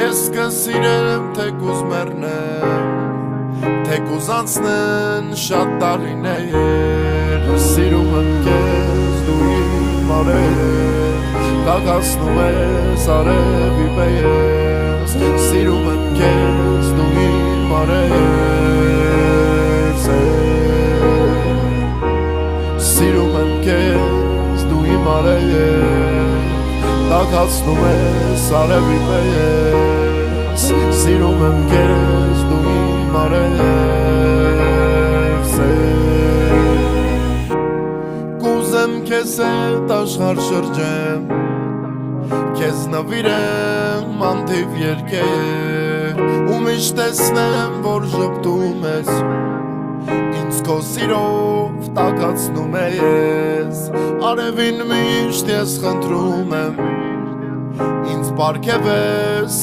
Ես կսիրեմ թեկուզ մեռնեմ, թեկուզ անցնեն շատ տարիներ, սիրում եմ քեզ դու իմ արև, կաղացնում ես արևի պես, սիրում եմ քեզ դու իմ արև, սիրում եմ քեզ դու իմ արև, կաղացնում ես արևի պես, սիրում եմ քեզ դու իմ արև, կուզեմ քեզ հետ աշխարհ շրջեմ, քեզ նվիրեմ անթիվ երգեր, ու միշտ տեսնեմ որ ժպտում ես, ինձ քո սիրով տաքացնում ես, արևին միշտ ես խնդրում եմ, ինձ պարգևես